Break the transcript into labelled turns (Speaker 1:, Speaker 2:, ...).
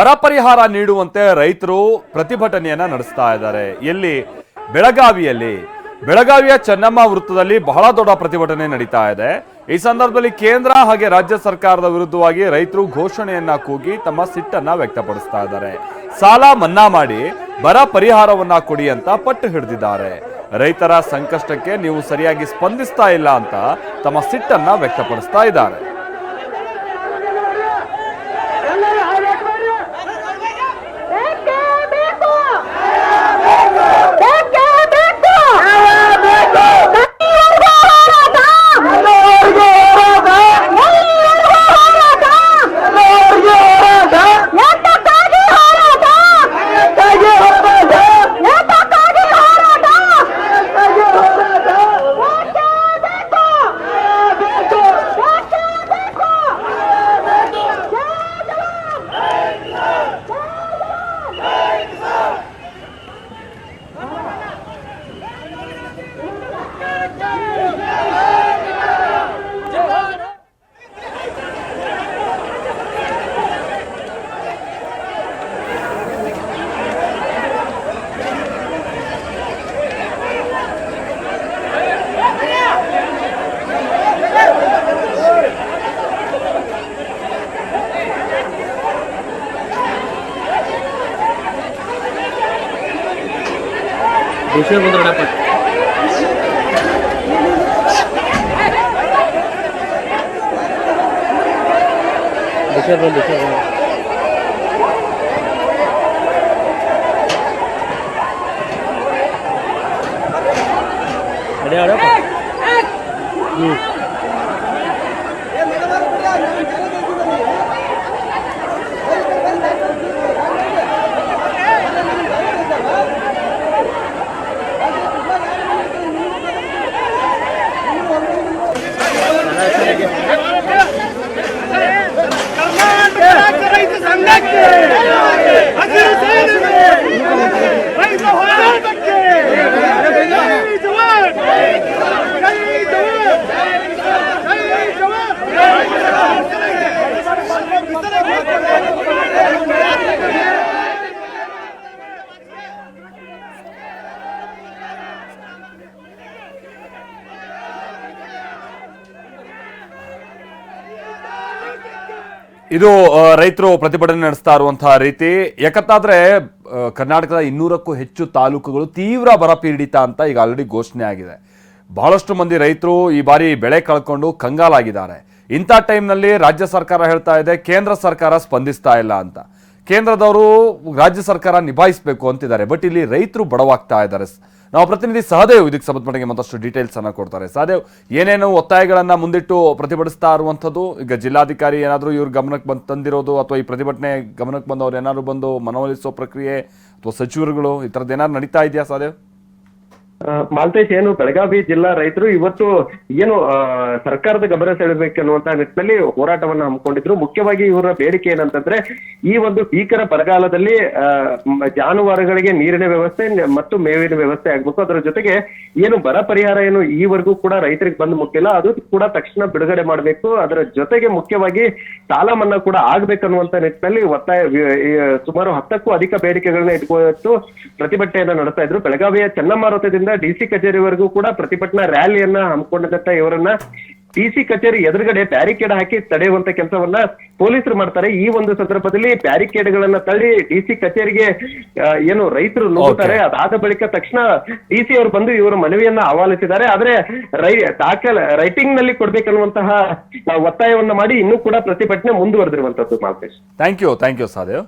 Speaker 1: ಬರ ಪರಿಹಾರ ನೀಡುವಂತೆ ರೈತರು ಪ್ರತಿಭಟನೆಯನ್ನ ನಡೆಸ್ತಾ ಇದ್ದಾರೆ. ಎಲ್ಲಿ? ಬೆಳಗಾವಿಯ ಚೆನ್ನಮ್ಮ ವೃತ್ತದಲ್ಲಿ ಬಹಳ ದೊಡ್ಡ ಪ್ರತಿಭಟನೆ ನಡೀತಾ ಇದೆ. ಈ ಸಂದರ್ಭದಲ್ಲಿ ಕೇಂದ್ರ ಹಾಗೆ ರಾಜ್ಯ ಸರ್ಕಾರದ ವಿರುದ್ಧವಾಗಿ ರೈತರು ಘೋಷಣೆಯನ್ನ ಕೂಗಿ ತಮ್ಮ ಸಿಟ್ಟನ್ನ ವ್ಯಕ್ತಪಡಿಸ್ತಾ ಇದ್ದಾರೆ. ಸಾಲ ಮನ್ನಾ ಮಾಡಿ ಬರ ಪರಿಹಾರವನ್ನ ಕೊಡಿ ಅಂತ ಪಟ್ಟು ಹಿಡಿದಿದ್ದಾರೆ. ರೈತರ ಸಂಕಷ್ಟಕ್ಕೆ ನೀವು ಸರಿಯಾಗಿ ಸ್ಪಂದಿಸ್ತಾ ಇಲ್ಲ ಅಂತ ತಮ್ಮ ಸಿಟ್ಟನ್ನ ವ್ಯಕ್ತಪಡಿಸ್ತಾ ಇದ್ದಾರೆ.
Speaker 2: विषय बंद
Speaker 1: ಇದು ರೈತರು ಪ್ರತಿಭಟನೆ ನಡೆಸ್ತಾ ಇರುವಂತಹ ರೀತಿ. ಯಾಕಂತಾದ್ರೆ ಕರ್ನಾಟಕದ 200ಕ್ಕೂ ಹೆಚ್ಚು ತಾಲೂಕುಗಳು ತೀವ್ರ ಬರ ಪೀಡಿತ ಅಂತ ಈಗ ಆಲ್ರೆಡಿ ಘೋಷಣೆ ಆಗಿದೆ. ಬಹಳಷ್ಟು ಮಂದಿ ರೈತರು ಈ ಬಾರಿ ಬೆಳೆ ಕಳ್ಕೊಂಡು ಕಂಗಾಲಾಗಿದ್ದಾರೆ. ಇಂಥ ಟೈಮ್ನಲ್ಲಿ ರಾಜ್ಯ ಸರ್ಕಾರ ಹೇಳ್ತಾ ಇದೆ ಕೇಂದ್ರ ಸರ್ಕಾರ ಸ್ಪಂದಿಸ್ತಾ ಇಲ್ಲ ಅಂತ. ಕೇಂದ್ರದವರು ರಾಜ್ಯ ಸರ್ಕಾರ ನಿಭಾಯಿಸಬೇಕು ಅಂತಿದ್ದಾರೆ. ಬಟ್ ಇಲ್ಲಿ ರೈತರು ಬಡವಾಗ್ತಾ ಇದ್ದಾರೆ. ನಾವು ಪ್ರತಿನಿಧಿ ಸಹದೇವ್ ಇದಕ್ಕೆ ಸಂಬಂಧಪಟ್ಟಂಗೆ ಮತ್ತಷ್ಟು ಡೀಟೇಲ್ಸ್ ಅನ್ನ ಕೊಡ್ತಾರೆ. ಸಹದೇವ್, ಏನೇನು ಒತ್ತಾಯಗಳನ್ನ ಮುಂದಿಟ್ಟು ಪ್ರತಿಭಟಿಸ್ತಾ ಇರುವಂಥದ್ದು? ಈಗ ಜಿಲ್ಲಾಧಿಕಾರಿ ಏನಾದರೂ ಇವ್ರ ಗಮನಕ್ಕೆ ತಂದಿರೋದು ಅಥವಾ ಈ ಪ್ರತಿಭಟನೆ ಗಮನಕ್ಕೆ ಬಂದವ್ರು ಏನಾದ್ರು ಬಂದು ಮನವೊಲಿಸೋ ಪ್ರಕ್ರಿಯೆ ಅಥವಾ ಸಚಿವರುಗಳು ಈ ಥರದ್ದು ಏನಾದ್ರು ನಡೀತಾ ಇದೆಯಾ ಸಹದೇವ್?
Speaker 3: ಮಾಲ್ತೇಶ್, ಏನು ಬೆಳಗಾವಿ ಜಿಲ್ಲಾ ರೈತರು ಇವತ್ತು ಏನು ಸರ್ಕಾರದ ಗಮನ ಸೆಳೆಬೇಕನ್ನುವಂತ ನಿಟ್ಟಿನಲ್ಲಿ ಹೋರಾಟವನ್ನ ಹಮ್ಮಿಕೊಂಡಿದ್ರು. ಮುಖ್ಯವಾಗಿ ಇವರ ಬೇಡಿಕೆ ಏನಂತಂದ್ರೆ ಈ ಒಂದು ಭೀಕರ ಬರಗಾಲದಲ್ಲಿ ಜಾನುವಾರುಗಳಿಗೆ ನೀರಿನ ವ್ಯವಸ್ಥೆ ಮತ್ತು ಮೇವಿನ ವ್ಯವಸ್ಥೆ ಆಗ್ಬೇಕು. ಅದರ ಜೊತೆಗೆ ಏನು ಬರ ಪರಿಹಾರ ಏನು ಈವರೆಗೂ ಕೂಡ ರೈತರಿಗೆ ಬಂದು ಮುಟ್ಟಿಲ್ಲ, ಅದು ಕೂಡ ತಕ್ಷಣ ಬಿಡುಗಡೆ ಮಾಡಬೇಕು. ಅದರ ಜೊತೆಗೆ ಮುಖ್ಯವಾಗಿ ಸಾಲ ಮನ್ನಾ ಕೂಡ ಆಗ್ಬೇಕನ್ನುವಂತ ನಿಟ್ಟಿನಲ್ಲಿ ಒತ್ತಾಯ ಸುಮಾರು 10ಕ್ಕೂ ಅಧಿಕ ಬೇಡಿಕೆಗಳನ್ನ ಇಟ್ಕೊಂಡು ಪ್ರತಿಭಟನೆಯನ್ನ ನಡೆಸ್ತಾ ಇದ್ರು. ಬೆಳಗಾವಿಯ ಚೆನ್ನಮ್ಮ ವೃತ್ತದಿಂದ ಡಿಸಿ ಕಚೇರಿವರೆಗೂ ಕೂಡ ಪ್ರತಿಭಟನಾ ರ್ಯಾಲಿಯನ್ನ ಹಮ್ಮಿಕೊಂಡಂತ ಇವರನ್ನ ಡಿಸಿ ಕಚೇರಿ ಎದುರುಗಡೆ ಬ್ಯಾರಿಕೇಡ್ ಹಾಕಿ ತಡೆಯುವಂತ ಕೆಲಸವನ್ನ ಪೊಲೀಸರು ಮಾಡ್ತಾರೆ. ಈ ಒಂದು ಸಂದರ್ಭದಲ್ಲಿ ಬ್ಯಾರಿಕೇಡ್ ಗಳನ್ನ ತಳ್ಳಿ ಡಿಸಿ ಕಚೇರಿಗೆ ಏನು ರೈತರು ನುಗ್ಗುತ್ತಾರೆ. ಅದಾದ ಬಳಿಕ ತಕ್ಷಣ ಡಿಸಿ ಅವರು ಬಂದು ಇವರ ಮನವಿಯನ್ನ ಆಹ್ವಾನಿಸಿದ್ದಾರೆ. ಆದ್ರೆ ರೈಟಿಂಗ್ ನಲ್ಲಿ ಕೊಡ್ಬೇಕನ್ನುವಂತಹ ಒತ್ತಾಯವನ್ನ ಮಾಡಿ ಇನ್ನೂ ಕೂಡ ಪ್ರತಿಭಟನೆ ಮುಂದುವರೆದಿರುವಂತದ್ದು. Maltesh,
Speaker 1: thank you Sahadev.